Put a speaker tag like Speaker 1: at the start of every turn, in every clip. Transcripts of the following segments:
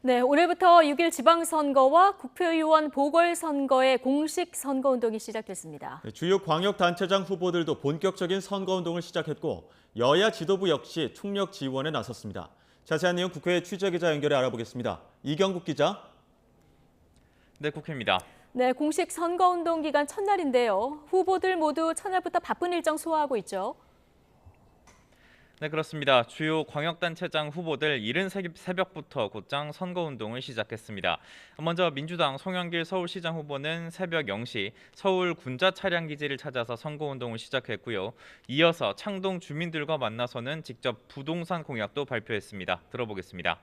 Speaker 1: 네, 오늘부터 6일 지방선거와 국회의원 보궐선거의 공식 선거운동이 시작됐습니다.
Speaker 2: 주요 광역단체장 후보들도 본격적인 선거운동을 시작했고 여야 지도부 역시 총력 지원에 나섰습니다. 자세한 내용 국회 취재기자 연결해 알아보겠습니다. 이경국 기자.
Speaker 3: 네, 국회입니다.
Speaker 1: 네, 공식 선거운동 기간 첫날인데요. 후보들 모두 첫날부터 바쁜 일정 소화하고 있죠.
Speaker 3: 네, 그렇습니다. 주요 광역단체장 후보들 이른 새벽부터 곧장 선거운동을 시작했습니다. 먼저 민주당 송영길 서울시장 후보는 새벽 0시 서울 군자 차량기지를 찾아서 선거운동을 시작했고요. 이어서 창동 주민들과 만나서는 직접 부동산 공약도 발표했습니다. 들어보겠습니다.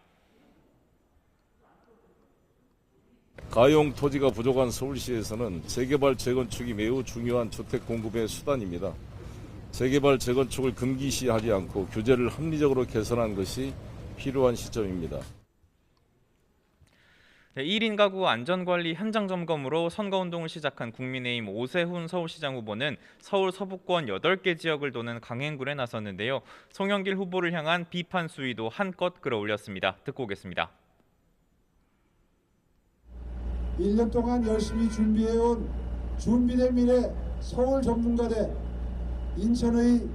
Speaker 4: 가용 토지가 부족한 서울시에서는 재개발, 재건축이 매우 중요한 주택 공급의 수단입니다. 재개발, 재건축을 금기시하지 않고 규제를 합리적으로 개선한 것이 필요한 시점입니다.
Speaker 3: 1인 가구 안전관리 현장 점검으로 선거운동을 시작한 국민의힘 오세훈 서울시장 후보는 서울 서부권 8개 지역을 도는 강행군에 나섰는데요. 송영길 후보를 향한 비판 수위도 한껏 끌어올렸습니다. 듣고 오겠습니다.
Speaker 5: 1년 동안 열심히 준비해온 준비된 미래 서울 전문가대 인천의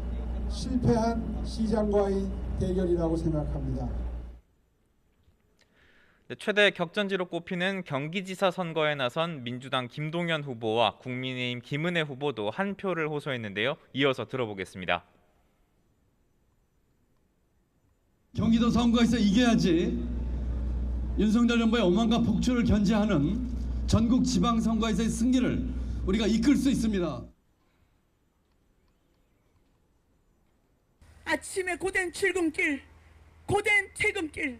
Speaker 5: 실패한 시장과의 대결이라고 생각합니다.
Speaker 3: 최대 격전지로 꼽히는 경기지사 선거에 나선 민주당 김동연 후보와 국민의힘 김은혜 후보도 한 표를 호소했는데요. 이어서 들어보겠습니다.
Speaker 6: 경기도 선거에서 이겨야지 윤석열 정부의 오만과 폭주를 견제하는 전국 지방선거에서의 승리를 우리가 이끌 수 있습니다.
Speaker 7: 아침에 고된 출근길, 고된 퇴근길,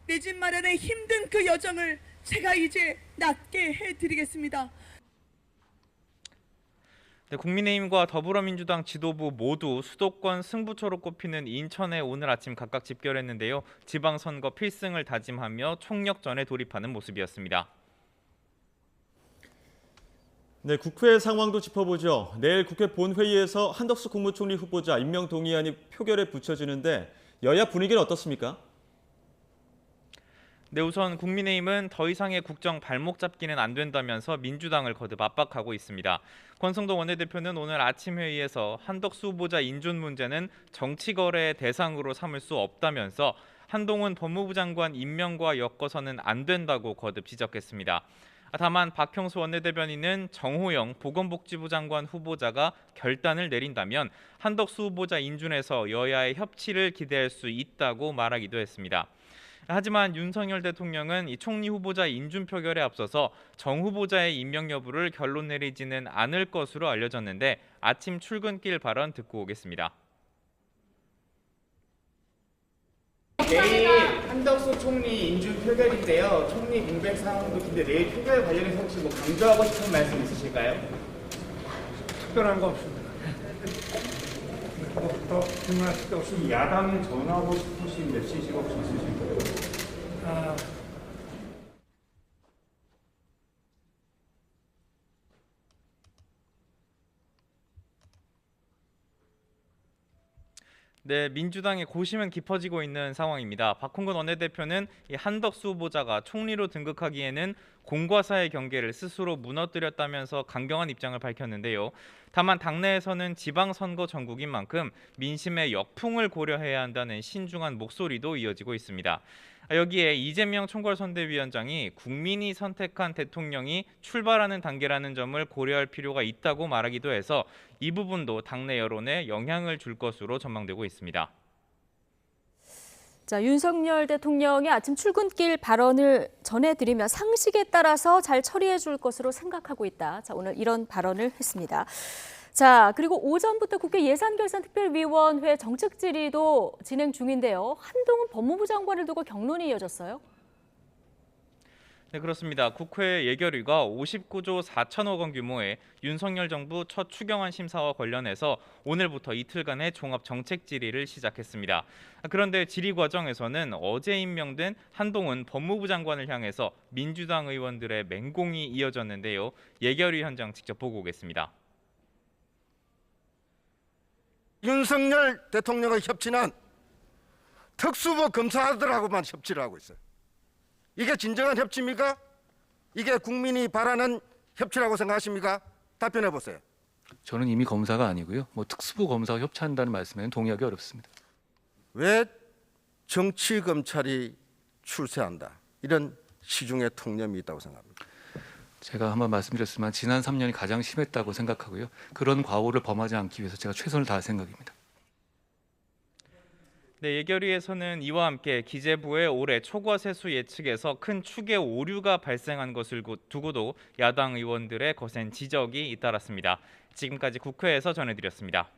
Speaker 7: 내 집 마련의 힘든 그 여정을 제가 이제 낫게 해드리겠습니다.
Speaker 3: 네, 국민의힘과 더불어민주당 지도부 모두 수도권 승부처로 꼽히는 인천에 오늘 아침 각각 집결했는데요. 지방선거 필승을 다짐하며 총력전에 돌입하는 모습이었습니다.
Speaker 2: 네, 국회 상황도 짚어보죠. 내일 국회 본회의에서 한덕수 국무총리 후보자 임명 동의안이 표결에 붙여지는데 여야 분위기는 어떻습니까?
Speaker 3: 네, 우선 국민의힘은 더 이상의 국정 발목 잡기는 안 된다면서 민주당을 거듭 압박하고 있습니다. 권성동 원내대표는 오늘 아침 회의에서 한덕수 후보자 인준 문제는 정치거래의 대상으로 삼을 수 없다면서 한동훈 법무부 장관 임명과 엮어서는 안 된다고 거듭 지적했습니다. 다만 박형수 원내대변인은 정호영 보건복지부 장관 후보자가 결단을 내린다면 한덕수 후보자 인준에서 여야의 협치를 기대할 수 있다고 말하기도 했습니다. 하지만 윤석열 대통령은 이 총리 후보자 인준 표결에 앞서서 정 후보자의 임명 여부를 결론 내리지는 않을 것으로 알려졌는데 아침 출근길 발언 듣고 오겠습니다.
Speaker 8: 내일 한덕수 총리 인준 표결인데요. 총리 공백 상황도 긴데 내일 표결 관련해서 혹시 뭐 강조하고 싶은 말씀 있으실까요?
Speaker 9: 특별한 거 없습니다. 더 질문하실 때 혹시 야당에 전하고 싶으신 메시지가 혹시 있으실까요?
Speaker 3: 네, 민주당의 고심은 깊어지고 있는 상황입니다. 박홍근 원내대표는 이 한덕수 후보자가 총리로 등극하기에는 공과사의 경계를 스스로 무너뜨렸다면서 강경한 입장을 밝혔는데요. 다만 당내에서는 지방선거 전국인 만큼 민심의 역풍을 고려해야 한다는 신중한 목소리도 이어지고 있습니다. 여기에 이재명 총괄선대위원장이 국민이 선택한 대통령이 출발하는 단계라는 점을 고려할 필요가 있다고 말하기도 해서 이 부분도 당내 여론에 영향을 줄 것으로 전망되고 있습니다.
Speaker 1: 자, 윤석열 대통령의 아침 출근길 발언을 전해드리며 상식에 따라서 잘 처리해 줄 것으로 생각하고 있다. 자, 오늘 이런 발언을 했습니다. 자, 그리고 오전부터 국회 예산결산특별위원회 정책 질의도 진행 중인데요. 한동훈 법무부 장관을 두고 격론이 이어졌어요.
Speaker 3: 네, 그렇습니다. 국회 예결위가 59조 4천억 원 규모의 윤석열 정부 첫 추경안 심사와 관련해서 오늘부터 이틀간의 종합 정책 질의를 시작했습니다. 그런데 질의 과정에서는 어제 임명된 한동훈 법무부 장관을 향해서 민주당 의원들의 맹공이 이어졌는데요. 예결위 현장 직접 보고 오겠습니다.
Speaker 10: 윤석열 대통령과 협치는 특수부 검사들하고만 협치를 하고 있어요. 이게 진정한 협치입니까? 이게 국민이 바라는 협치라고 생각하십니까? 답변해 보세요.
Speaker 11: 저는 이미 검사가 아니고요. 특수부 검사와 협치한다는 말씀에는 동의하기 어렵습니다.
Speaker 10: 왜 정치 검찰이 출세한다? 이런 시중에 통념이 있다고 생각합니다.
Speaker 11: 제가 한번 말씀드렸지만 지난 3년이 가장 심했다고 생각하고요. 그런 과오를 범하지 않기 위해서 제가 최선을 다할 생각입니다.
Speaker 3: 네, 예결위에서는 이와 함께 기재부의 올해 초과 세수 예측에서 큰 추계 오류가 발생한 것을 두고도 야당 의원들의 거센 지적이 잇따랐습니다. 지금까지 국회에서 전해드렸습니다.